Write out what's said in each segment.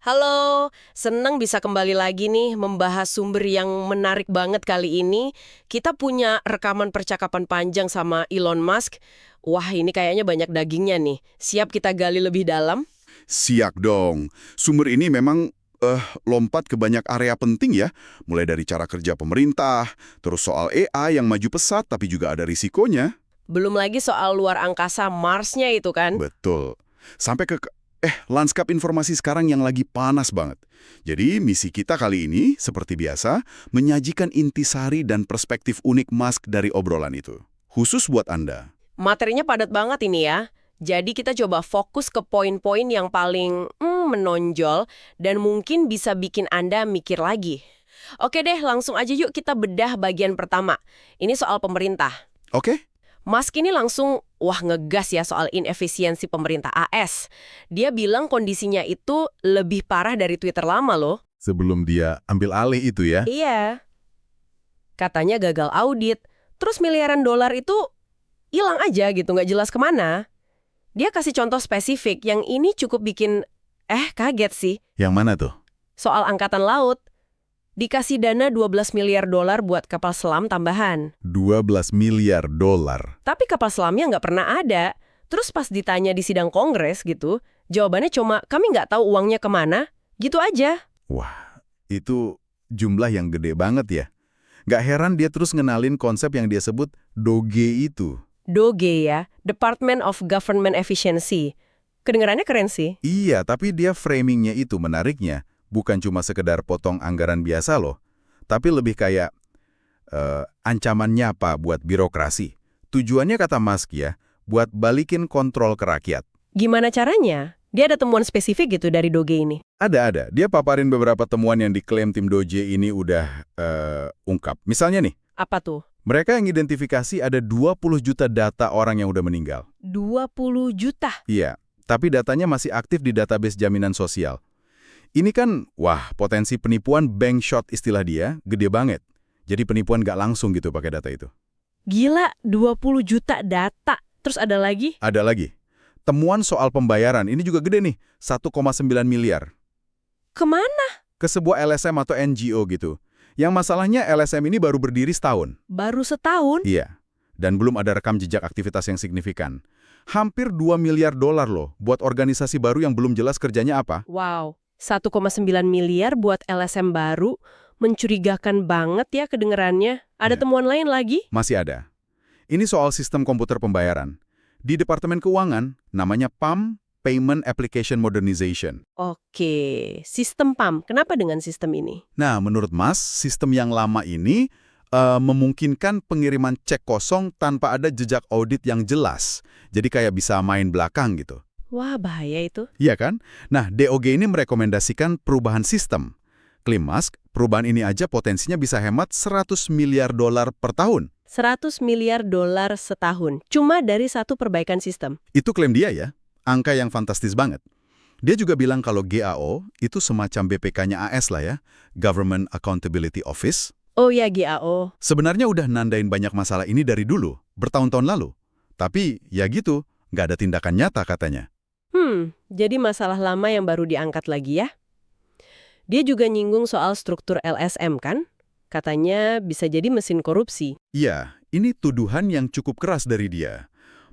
Halo, senang bisa kembali lagi nih membahas sumber yang menarik banget kali ini. Kita punya rekaman percakapan panjang sama Elon Musk. Wah, ini kayaknya banyak dagingnya nih. Siap kita gali lebih dalam? Siap dong. Sumber ini memang lompat ke banyak area penting ya. Mulai dari cara kerja pemerintah, terus soal AI yang maju pesat tapi juga ada risikonya. Belum lagi soal luar angkasa Mars-nya itu kan? Betul. Sampai ke lanskap informasi sekarang yang lagi panas banget. Jadi misi kita kali ini, seperti biasa, menyajikan intisari dan perspektif unik Musk dari obrolan itu. Khusus buat Anda. Materinya padat banget ini ya. Jadi kita coba fokus ke poin-poin yang paling menonjol dan mungkin bisa bikin Anda mikir lagi. Oke deh, langsung aja yuk kita bedah bagian pertama. Ini soal pemerintah. Oke? Musk ini langsung, ngegas ya soal inefisiensi pemerintah AS. Dia bilang kondisinya itu lebih parah dari Twitter lama loh. Sebelum dia ambil alih itu ya. Iya. Katanya gagal audit, terus miliaran dolar itu hilang aja gitu, nggak jelas kemana. Dia kasih contoh spesifik, yang ini cukup bikin, kaget sih. Yang mana tuh? Soal angkatan laut. Dikasih dana 12 miliar dolar buat kapal selam tambahan. 12 miliar dolar. Tapi kapal selamnya nggak pernah ada. Terus pas ditanya di sidang kongres gitu, jawabannya cuma, kami nggak tahu uangnya kemana, gitu aja. Wah, itu jumlah yang gede banget ya. Nggak heran dia terus ngenalin konsep yang dia sebut Doge itu. Doge ya, Department of Government Efficiency. Kedengarannya keren sih. Iya, tapi dia framingnya itu menariknya. Bukan cuma sekedar potong anggaran biasa loh. Tapi lebih kayak ancamannya apa buat birokrasi. Tujuannya kata Musk ya, buat balikin kontrol ke rakyat. Gimana caranya? Dia ada temuan spesifik gitu dari Doge ini? Ada. Dia paparin beberapa temuan yang diklaim tim Doge ini udah ungkap. Misalnya nih, Apa tuh? mereka yang identifikasi ada 20 juta data orang yang udah meninggal. 20 juta? Iya, tapi datanya masih aktif di database jaminan sosial. Ini kan, potensi penipuan bank shot istilah dia, gede banget. Jadi penipuan nggak langsung gitu pakai data itu. Gila, 20 juta data. Terus ada lagi? Ada lagi. Temuan soal pembayaran, ini juga gede nih, 1,9 miliar. Kemana? Ke sebuah LSM atau NGO gitu. Yang masalahnya LSM ini baru berdiri setahun. Baru setahun? Iya, dan belum ada rekam jejak aktivitas yang signifikan. Hampir 2 miliar dolar loh, buat organisasi baru yang belum jelas kerjanya apa. Wow, 1,9 miliar buat LSM baru, mencurigakan banget ya kedengerannya. Ada Ya. temuan lain lagi? Masih ada. Ini soal sistem komputer pembayaran. Di Departemen Keuangan, namanya PAM, Payment Application Modernization. Oke, sistem PAM. Kenapa dengan sistem ini? Nah, menurut Mas, sistem yang lama ini memungkinkan pengiriman cek kosong tanpa ada jejak audit yang jelas. Jadi kayak bisa main belakang gitu. Wah, bahaya itu. Iya kan? Nah, DOG ini merekomendasikan perubahan sistem. Klaim Musk, perubahan ini aja potensinya bisa hemat 100 miliar dolar per tahun. 100 miliar dolar setahun, cuma dari satu perbaikan sistem. Itu klaim dia ya, angka yang fantastis banget. Dia juga bilang kalau GAO itu semacam BPK-nya AS lah ya, Government Accountability Office. Oh ya, GAO. Sebenarnya udah nandain banyak masalah ini dari dulu, bertahun-tahun lalu. Tapi ya gitu, nggak ada tindakan nyata katanya. Jadi masalah lama yang baru diangkat lagi ya? Dia juga nyinggung soal struktur LSM kan? Katanya bisa jadi mesin korupsi. Iya, ini tuduhan yang cukup keras dari dia.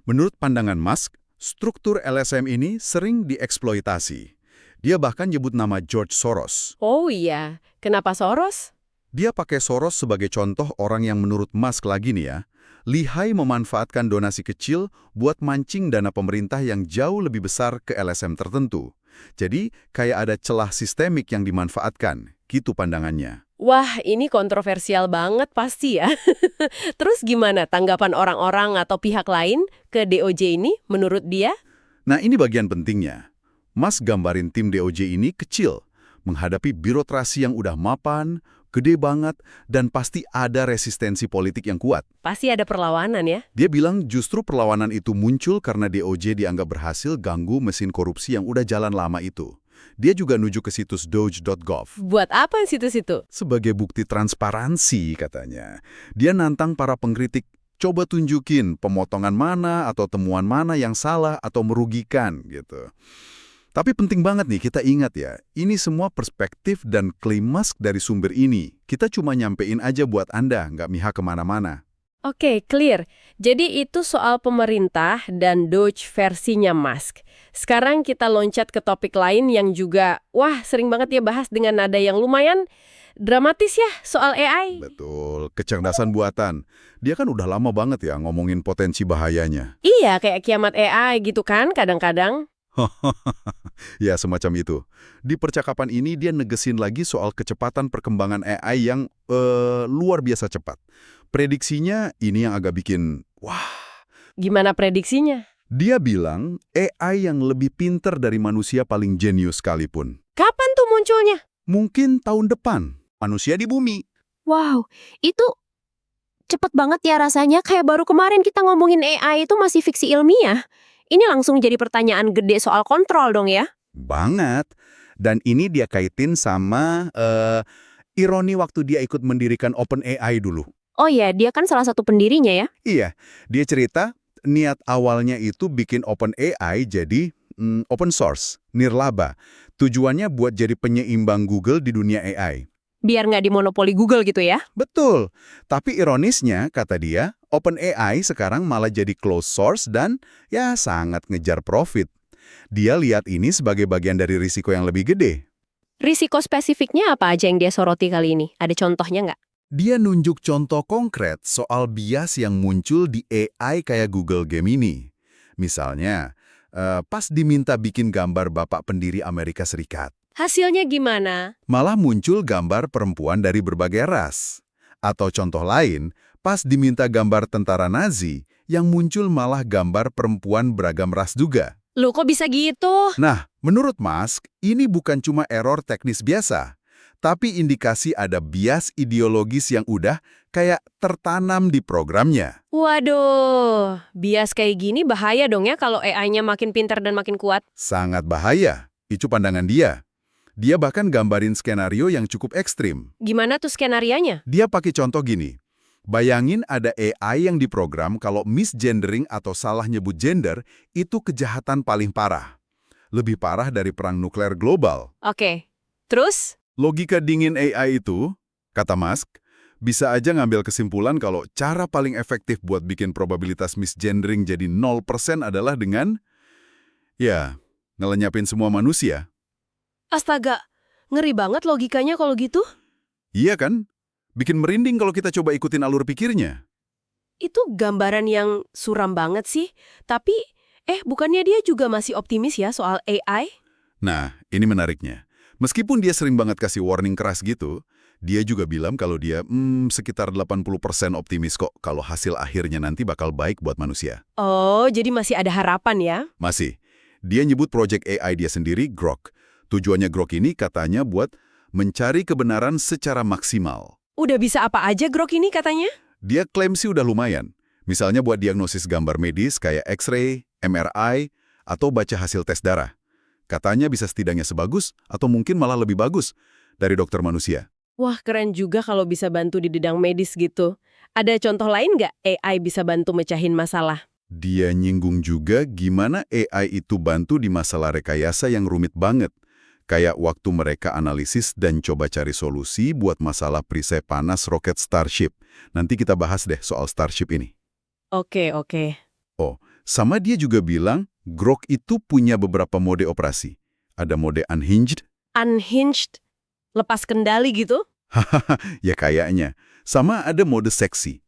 Menurut pandangan Musk, struktur LSM ini sering dieksploitasi. Dia bahkan nyebut nama George Soros. Oh iya, kenapa Soros? Dia pakai Soros sebagai contoh orang yang menurut Musk lagi nih ya, lihai memanfaatkan donasi kecil buat mancing dana pemerintah yang jauh lebih besar ke LSM tertentu. Jadi, kayak ada celah sistemik yang dimanfaatkan, gitu pandangannya. Wah, ini kontroversial banget pasti ya. Terus gimana tanggapan orang-orang atau pihak lain ke DOJ ini menurut dia? Nah, ini bagian pentingnya. Mas gambarin tim DOJ ini kecil, menghadapi birokrasi yang udah mapan, gede banget, dan pasti ada resistensi politik yang kuat. Pasti ada perlawanan ya? Dia bilang justru perlawanan itu muncul karena DOJ dianggap berhasil ganggu mesin korupsi yang udah jalan lama itu. Dia juga nuju ke situs doge.gov. Buat apa situs itu? Sebagai bukti transparansi, katanya. Dia nantang para pengkritik, coba tunjukin pemotongan mana atau temuan mana yang salah atau merugikan, gitu. Tapi penting banget nih kita ingat ya, ini semua perspektif dan klaim Musk dari sumber ini. Kita cuma nyampein aja buat Anda, nggak mihak kemana-mana. Oke, clear. Jadi itu soal pemerintah dan Doge versinya Musk. Sekarang kita loncat ke topik lain yang juga, wah sering banget ya bahas dengan nada yang lumayan dramatis ya, soal AI. Betul, kecerdasan buatan. Dia kan udah lama banget ya ngomongin potensi bahayanya. Iya, kayak kiamat AI gitu kan kadang-kadang. Ya, semacam itu. Di percakapan ini dia negesin lagi soal kecepatan perkembangan AI yang luar biasa cepat. Prediksinya ini yang agak bikin, wah. Gimana prediksinya? Dia bilang AI yang lebih pinter dari manusia paling jenius sekalipun. Kapan tuh munculnya? Mungkin tahun depan, manusia di bumi. Wow, itu cepet banget ya rasanya. Kayak baru kemarin kita ngomongin AI itu masih fiksi ilmiah. Ini langsung jadi pertanyaan gede soal kontrol dong ya. Banget. Dan ini dia kaitin sama ironi waktu dia ikut mendirikan OpenAI dulu. Oh iya, dia kan salah satu pendirinya ya. Iya, dia cerita niat awalnya itu bikin OpenAI jadi open source, nirlaba. Tujuannya buat jadi penyeimbang Google di dunia AI. Biar nggak dimonopoli Google gitu ya. Betul. Tapi ironisnya, kata dia, OpenAI sekarang malah jadi closed source dan ya sangat ngejar profit. Dia lihat ini sebagai bagian dari risiko yang lebih gede. Risiko spesifiknya apa aja yang dia soroti kali ini? Ada contohnya nggak? Dia nunjuk contoh konkret soal bias yang muncul di AI kayak Google Gemini. Misalnya, pas diminta bikin gambar bapak pendiri Amerika Serikat, Hasilnya gimana? malah muncul gambar perempuan dari berbagai ras. Atau contoh lain, pas diminta gambar tentara Nazi, yang muncul malah gambar perempuan beragam ras juga. Loh kok bisa gitu? Nah, menurut Musk, ini bukan cuma error teknis biasa, tapi indikasi ada bias ideologis yang udah kayak tertanam di programnya. Waduh, bias kayak gini bahaya dong ya kalau AI-nya makin pintar dan makin kuat. Sangat bahaya, itu pandangan dia. Dia bahkan gambarin skenario yang cukup ekstrim. Gimana tuh skenarianya? Dia pakai contoh gini. Bayangin ada AI yang diprogram kalau misgendering atau salah nyebut gender itu kejahatan paling parah. Lebih parah dari perang nuklir global. Oke, terus? Logika dingin AI itu, kata Musk, bisa aja ngambil kesimpulan kalau cara paling efektif buat bikin probabilitas misgendering jadi 0% adalah dengan, ya, ngelenyapin semua manusia. Astaga, ngeri banget logikanya kalau gitu. Iya kan? Bikin merinding kalau kita coba ikutin alur pikirnya. Itu gambaran yang suram banget sih. Tapi, bukannya dia juga masih optimis ya soal AI? Nah, ini menariknya. Meskipun dia sering banget kasih warning keras gitu, dia juga bilang kalau dia sekitar 80% optimis kok kalau hasil akhirnya nanti bakal baik buat manusia. Oh, jadi masih ada harapan ya? Masih. Dia nyebut project AI dia sendiri Grok. Tujuannya Grok ini katanya buat mencari kebenaran secara maksimal. Udah bisa apa aja Grok ini katanya? Dia klaim sih udah lumayan. Misalnya buat diagnosis gambar medis kayak X-ray, MRI, atau baca hasil tes darah. Katanya bisa setidaknya sebagus atau mungkin malah lebih bagus dari dokter manusia. Wah, keren juga kalau bisa bantu di bidang medis gitu. Ada contoh lain nggak AI bisa bantu mecahin masalah? Dia nyinggung juga gimana AI itu bantu di masalah rekayasa yang rumit banget. Kayak waktu mereka analisis dan coba cari solusi buat masalah perisai panas roket Starship. Nanti kita bahas deh soal Starship ini. Oke. Oh, sama dia juga bilang Grok itu punya beberapa mode operasi. Ada mode unhinged, Unhinged? Lepas kendali gitu? ya kayaknya. Sama ada mode seksi.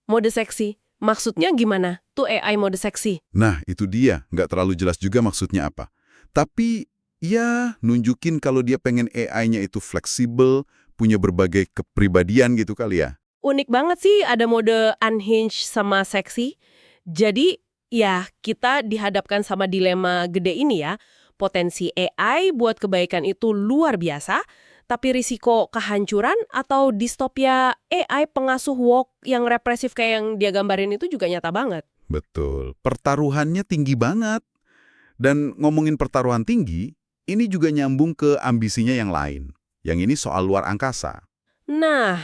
Mode seksi? Maksudnya gimana? Tuh AI mode seksi? Nah, itu dia. Nggak terlalu jelas juga maksudnya apa. Tapi, ya nunjukin kalau dia pengen AI-nya itu fleksibel, punya berbagai kepribadian gitu kali ya. Unik banget sih ada mode unhinged sama seksi. Jadi, ya kita dihadapkan sama dilema gede ini ya. Potensi AI buat kebaikan itu luar biasa, tapi risiko kehancuran atau distopia AI pengasuh woke yang represif kayak yang dia gambarin itu juga nyata banget. Betul. Pertaruhannya tinggi banget. Dan ngomongin pertaruhan tinggi, ini juga nyambung ke ambisinya yang lain. Yang ini soal luar angkasa. Nah,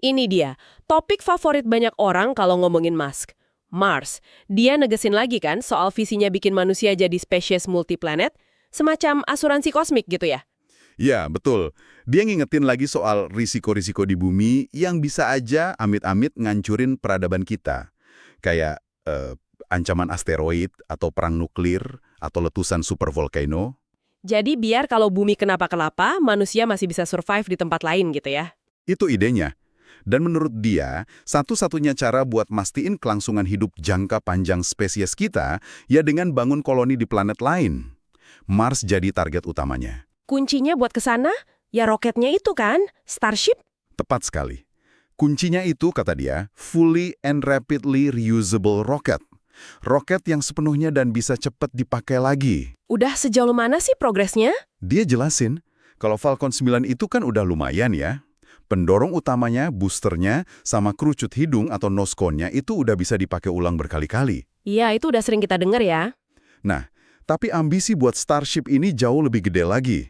ini dia. Topik favorit banyak orang kalau ngomongin Musk. Mars. Dia negesin lagi kan soal visinya bikin manusia jadi spesies multiplanet. Semacam asuransi kosmik gitu ya? Ya, betul. Dia ngingetin lagi soal risiko-risiko di bumi yang bisa aja amit-amit ngancurin peradaban kita. Kayak ancaman asteroid atau perang nuklir atau letusan supervolcano. Jadi biar kalau bumi kenapa-kenapa, manusia masih bisa survive di tempat lain gitu ya? Itu idenya. Dan menurut dia, satu-satunya cara buat mastiin kelangsungan hidup jangka panjang spesies kita ya dengan bangun koloni di planet lain. Mars jadi target utamanya. Kuncinya buat ke sana, ya roketnya itu kan, Starship? Tepat sekali. Kuncinya itu, kata dia, fully and rapidly reusable rocket. Roket yang sepenuhnya dan bisa cepat dipakai lagi. Udah sejauh mana sih progresnya? Dia jelasin, kalau Falcon 9 itu kan udah lumayan ya. Pendorong utamanya, boosternya, sama kerucut hidung atau nose cone-nya itu udah bisa dipakai ulang berkali-kali. Iya, itu udah sering kita dengar ya. Nah, tapi ambisi buat Starship ini jauh lebih gede lagi.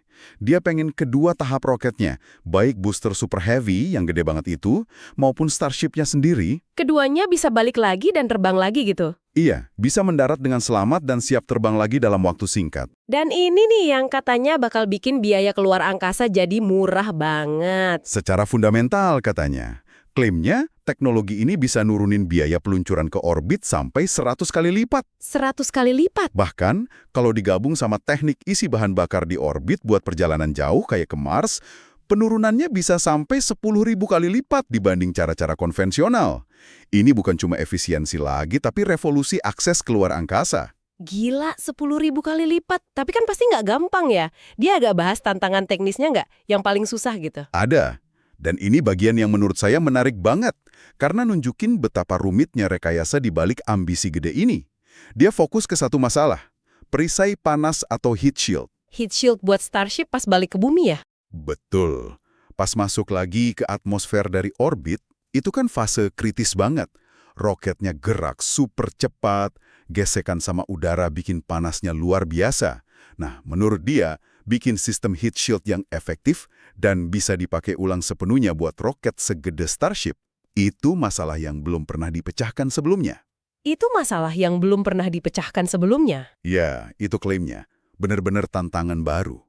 Dia pengen kedua tahap roketnya, baik booster super heavy yang gede banget itu, maupun Starship-nya sendiri. Keduanya bisa balik lagi dan terbang lagi gitu. Iya, bisa mendarat dengan selamat dan siap terbang lagi dalam waktu singkat. Dan ini nih yang katanya bakal bikin biaya keluar angkasa jadi murah banget. Secara fundamental katanya. Klaimnya, teknologi ini bisa nurunin biaya peluncuran ke orbit sampai 100 kali lipat. 100 kali lipat. Bahkan, kalau digabung sama teknik isi bahan bakar di orbit buat perjalanan jauh kayak ke Mars, penurunannya bisa sampai 10.000 kali lipat dibanding cara-cara konvensional. Ini bukan cuma efisiensi lagi, tapi revolusi akses keluar angkasa. Gila, 10.000 kali lipat. Tapi kan pasti nggak gampang ya. Dia agak bahas tantangan teknisnya nggak? Yang paling susah gitu. Ada. Dan ini bagian yang menurut saya menarik banget, karena nunjukin betapa rumitnya rekayasa di balik ambisi gede ini. Dia fokus ke satu masalah, perisai panas atau heat shield. Heat shield buat Starship pas balik ke bumi ya? Betul. Pas masuk lagi ke atmosfer dari orbit, itu kan fase kritis banget. Roketnya gerak super cepat, gesekan sama udara bikin panasnya luar biasa. Nah, menurut dia, bikin sistem heat shield yang efektif dan bisa dipakai ulang sepenuhnya buat roket segede Starship, itu masalah yang belum pernah dipecahkan sebelumnya. Itu masalah yang belum pernah dipecahkan sebelumnya. Ya, itu klaimnya. Benar-benar tantangan baru.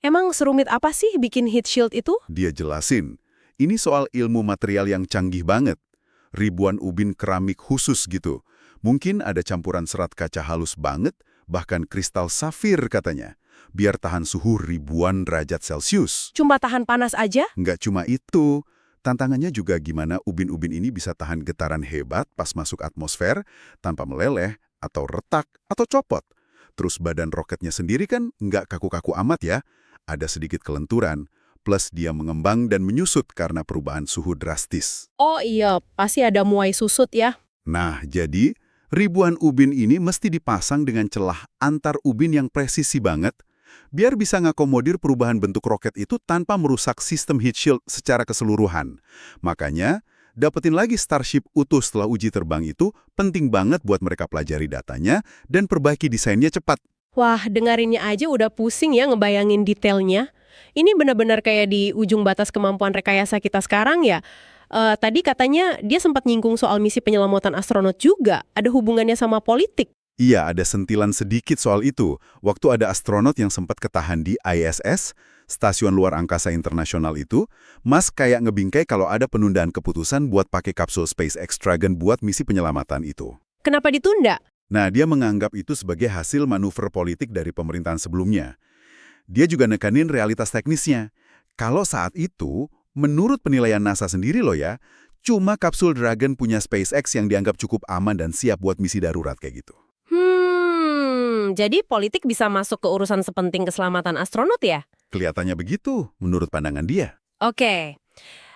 Emang serumit apa sih bikin heat shield itu? Dia jelasin, ini soal ilmu material yang canggih banget. Ribuan ubin keramik khusus gitu. Mungkin ada campuran serat kaca halus banget, bahkan kristal safir katanya. Biar tahan suhu ribuan derajat Celcius. Cuma tahan panas aja? Nggak cuma itu, tantangannya juga gimana ubin-ubin ini bisa tahan getaran hebat pas masuk atmosfer tanpa meleleh atau retak atau copot. Terus badan roketnya sendiri kan nggak kaku-kaku amat ya, ada sedikit kelenturan, plus dia mengembang dan menyusut karena perubahan suhu drastis. Oh iya, pasti ada muai susut ya. Nah, jadi ribuan ubin ini mesti dipasang dengan celah antar ubin yang presisi banget, biar bisa ngakomodir perubahan bentuk roket itu tanpa merusak sistem heat shield secara keseluruhan. Makanya, dapetin lagi Starship utuh setelah uji terbang itu penting banget buat mereka pelajari datanya dan perbaiki desainnya cepat. Wah, dengarinnya aja udah pusing ya ngebayangin detailnya. Ini benar-benar kayak di ujung batas kemampuan rekayasa kita sekarang ya. Tadi katanya dia sempat nyinggung soal misi penyelamatan astronot juga. Ada hubungannya sama politik. Iya, ada sentilan sedikit soal itu. Waktu ada astronot yang sempat ketahan di ISS, Stasiun Luar Angkasa Internasional itu, Musk kayak ngebingkai kalau ada penundaan keputusan buat pakai kapsul SpaceX Dragon buat misi penyelamatan itu. Kenapa ditunda? Nah, dia menganggap itu sebagai hasil manuver politik dari pemerintahan sebelumnya. Dia juga nekanin realitas teknisnya. Kalau saat itu, menurut penilaian NASA sendiri loh ya, cuma kapsul Dragon punya SpaceX yang dianggap cukup aman dan siap buat misi darurat kayak gitu. Jadi politik bisa masuk ke urusan sepenting keselamatan astronot ya? Kelihatannya begitu, menurut pandangan dia. Oke.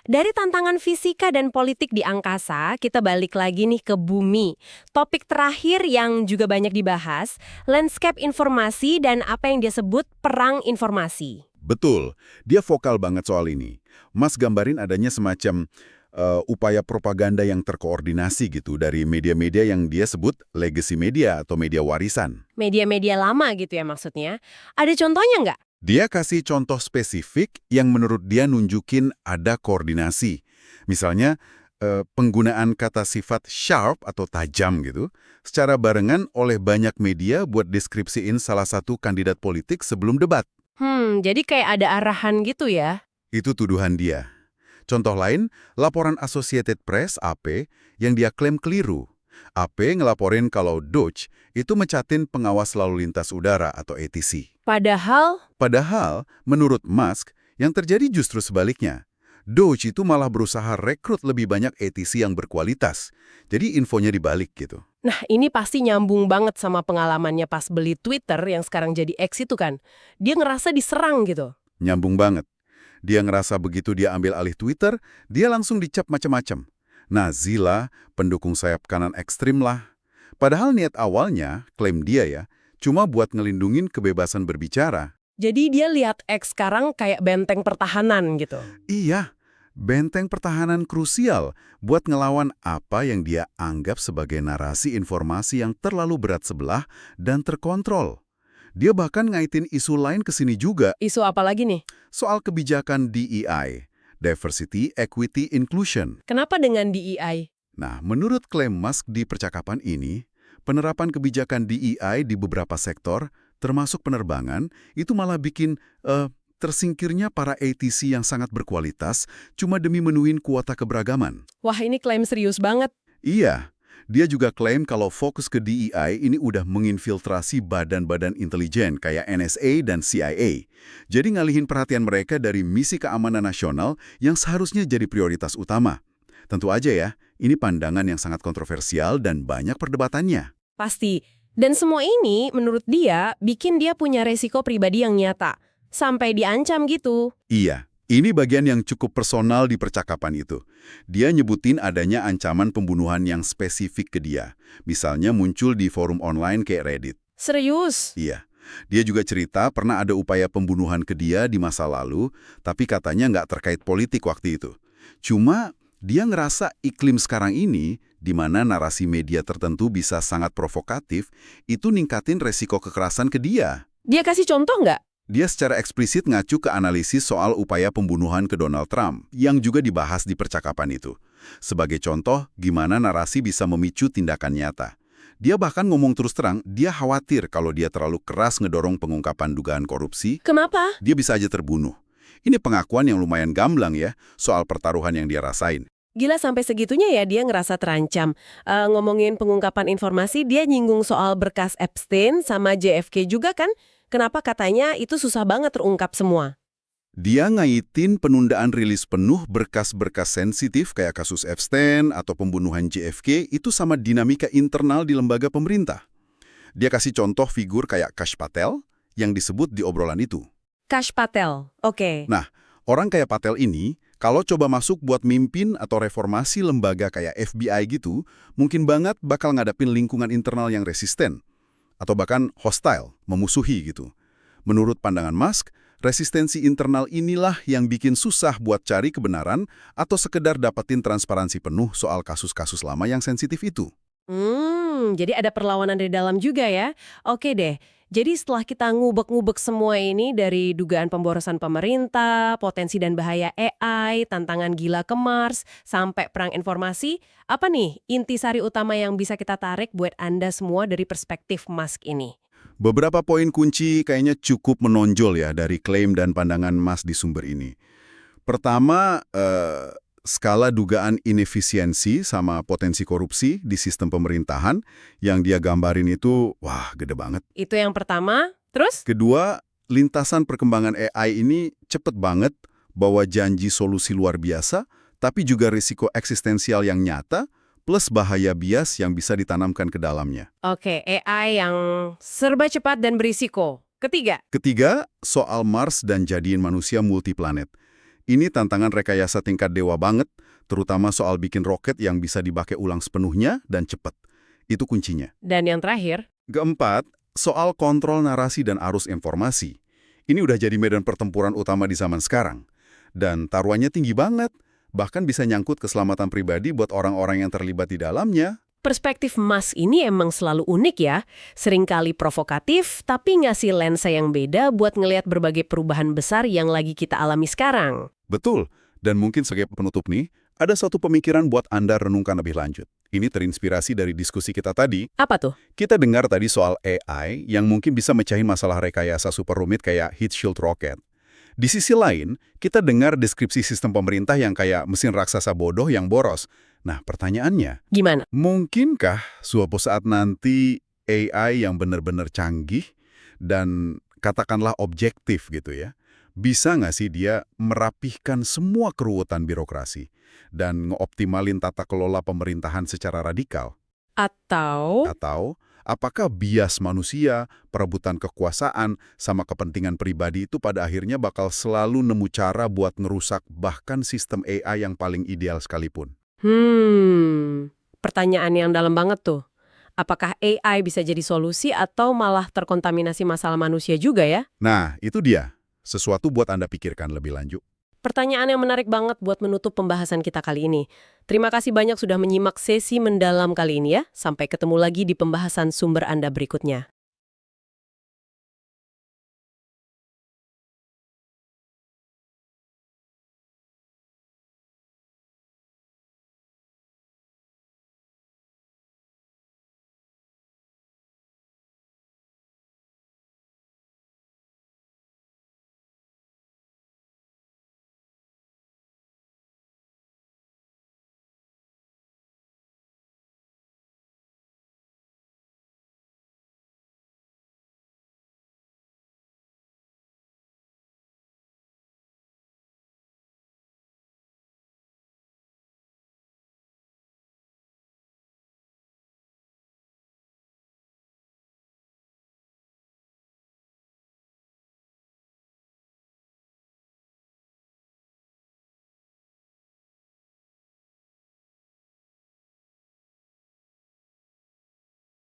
Dari tantangan fisika dan politik di angkasa, kita balik lagi nih ke bumi. Topik terakhir yang juga banyak dibahas, landscape informasi dan apa yang dia sebut perang informasi. Betul, dia vokal banget soal ini. Mas gambarin adanya semacam upaya propaganda yang terkoordinasi gitu dari media-media yang dia sebut legacy media atau media warisan. Media-media lama gitu ya maksudnya. Ada contohnya nggak? Dia kasih contoh spesifik yang menurut dia nunjukin ada koordinasi. Misalnya, penggunaan kata sifat sharp atau tajam gitu secara barengan oleh banyak media buat deskripsiin salah satu kandidat politik sebelum debat. Jadi kayak ada arahan gitu ya? Itu tuduhan dia. Contoh lain, laporan Associated Press, AP, yang dia klaim keliru. AP ngelaporin kalau Doge itu mencatin pengawas lalu lintas udara atau ATC. Padahal, Menurut Musk, yang terjadi justru sebaliknya. Doge itu malah berusaha rekrut lebih banyak ATC yang berkualitas. Jadi infonya dibalik gitu. nah ini pasti nyambung banget sama pengalamannya pas beli Twitter yang sekarang jadi X itu kan. Dia ngerasa diserang gitu. Nyambung banget. Dia ngerasa begitu dia ambil alih Twitter, dia langsung dicap macam-macam. Nah, Zilla, pendukung sayap kanan ekstrim lah. Padahal niat awalnya, klaim dia ya, cuma buat ngelindungin kebebasan berbicara. Jadi dia lihat X sekarang kayak benteng pertahanan gitu. Iya, benteng pertahanan krusial buat ngelawan apa yang dia anggap sebagai narasi informasi yang terlalu berat sebelah dan terkontrol. Dia bahkan ngaitin isu lain ke sini juga, Isu apa lagi nih? soal kebijakan DEI, Diversity, Equity, Inclusion. Kenapa dengan DEI? Nah, menurut klaim Musk di percakapan ini, penerapan kebijakan DEI di beberapa sektor, termasuk penerbangan, itu malah bikin tersingkirnya para ATC yang sangat berkualitas cuma demi menuhin kuota keberagaman. Wah ini klaim serius banget. Iya, dia juga klaim kalau fokus ke DEI ini udah menginfiltrasi badan-badan intelijen kayak NSA dan CIA. Jadi ngalihin perhatian mereka dari misi keamanan nasional yang seharusnya jadi prioritas utama. Tentu aja ya, ini pandangan yang sangat kontroversial dan banyak perdebatannya. Pasti. Dan semua ini menurut dia bikin dia punya resiko pribadi yang nyata. Sampai diancam gitu. Iya, ini bagian yang cukup personal di percakapan itu. Dia nyebutin adanya ancaman pembunuhan yang spesifik ke dia. Misalnya muncul di forum online kayak Reddit. Serius? Iya. Dia juga cerita pernah ada upaya pembunuhan ke dia di masa lalu, tapi katanya nggak terkait politik waktu itu. Cuma dia ngerasa iklim sekarang ini, di mana narasi media tertentu bisa sangat provokatif, itu ningkatin resiko kekerasan ke dia. Dia kasih contoh nggak? Dia secara eksplisit ngacu ke analisis soal upaya pembunuhan ke Donald Trump, yang juga dibahas di percakapan itu. Sebagai contoh, gimana narasi bisa memicu tindakan nyata. Dia bahkan ngomong terus terang, dia khawatir kalau dia terlalu keras ngedorong pengungkapan dugaan korupsi, Kenapa? dia bisa aja terbunuh. Ini pengakuan yang lumayan gamblang ya, soal pertaruhan yang dia rasain. Gila sampai segitunya ya dia ngerasa terancam. Ngomongin pengungkapan informasi, dia nyinggung soal berkas Epstein sama JFK juga kan? Kenapa katanya itu susah banget terungkap semua? Dia ngaitin penundaan rilis penuh berkas-berkas sensitif kayak kasus Epstein atau pembunuhan JFK itu sama dinamika internal di lembaga pemerintah. Dia kasih contoh figur kayak Kash Patel yang disebut di obrolan itu. Kash Patel, oke. Nah, orang kayak Patel ini, kalau coba masuk buat mimpin atau reformasi lembaga kayak FBI gitu, mungkin banget bakal ngadapin lingkungan internal yang resisten. Atau bahkan hostile, memusuhi gitu. Menurut pandangan Musk, resistensi internal inilah yang bikin susah buat cari kebenaran atau sekedar dapetin transparansi penuh soal kasus-kasus lama yang sensitif itu. Jadi ada perlawanan dari dalam juga ya. Oke deh. Jadi setelah kita ngubek-ngubek semua ini dari dugaan pemborosan pemerintah, potensi dan bahaya AI, tantangan gila ke Mars, sampai perang informasi, apa nih intisari utama yang bisa kita tarik buat Anda semua dari perspektif Musk ini? Beberapa poin kunci kayaknya cukup menonjol ya dari klaim dan pandangan Musk di sumber ini. Pertama, skala dugaan inefisiensi sama potensi korupsi di sistem pemerintahan yang dia gambarin itu, wah gede banget. Itu yang pertama. Terus? Kedua, lintasan perkembangan AI ini cepet banget bawa janji solusi luar biasa, tapi juga risiko eksistensial yang nyata, plus bahaya bias yang bisa ditanamkan ke dalamnya. Oke, AI yang serba cepat dan berisiko. Ketiga, soal Mars dan jadiin manusia multiplanet. Ini tantangan rekayasa tingkat dewa banget, terutama soal bikin roket yang bisa dipakai ulang sepenuhnya dan cepat. Itu kuncinya. Dan yang terakhir? Keempat, soal kontrol narasi dan arus informasi. Ini udah jadi medan pertempuran utama di zaman sekarang. Dan taruhannya tinggi banget, bahkan bisa nyangkut keselamatan pribadi buat orang-orang yang terlibat di dalamnya. Perspektif Musk ini emang selalu unik ya. Seringkali provokatif, tapi ngasih lensa yang beda buat ngelihat berbagai perubahan besar yang lagi kita alami sekarang. Betul. Dan mungkin sebagai penutup nih, Ada satu pemikiran buat Anda renungkan lebih lanjut. Ini terinspirasi dari diskusi kita tadi. Apa tuh? Kita dengar tadi soal AI yang mungkin bisa mecahin masalah rekayasa super rumit kayak heat shield rocket. Di sisi lain, kita dengar deskripsi sistem pemerintah yang kayak mesin raksasa bodoh yang boros. Nah, pertanyaannya, Gimana? mungkinkah suatu saat nanti AI yang benar-benar canggih dan katakanlah objektif gitu ya, bisa nggak sih dia merapihkan semua keruwetan birokrasi dan ngeoptimalin tata kelola pemerintahan secara radikal? Atau Atau apakah bias manusia, perebutan kekuasaan, sama kepentingan pribadi itu pada akhirnya bakal selalu nemu cara buat ngerusak bahkan sistem AI yang paling ideal sekalipun? pertanyaan yang dalam banget tuh. Apakah AI bisa jadi solusi atau malah terkontaminasi masalah manusia juga ya? Nah, itu dia. Sesuatu buat Anda pikirkan lebih lanjut. Pertanyaan yang menarik banget buat menutup pembahasan kita kali ini. Terima kasih banyak sudah menyimak sesi mendalam kali ini ya. Sampai ketemu lagi di pembahasan sumber Anda berikutnya.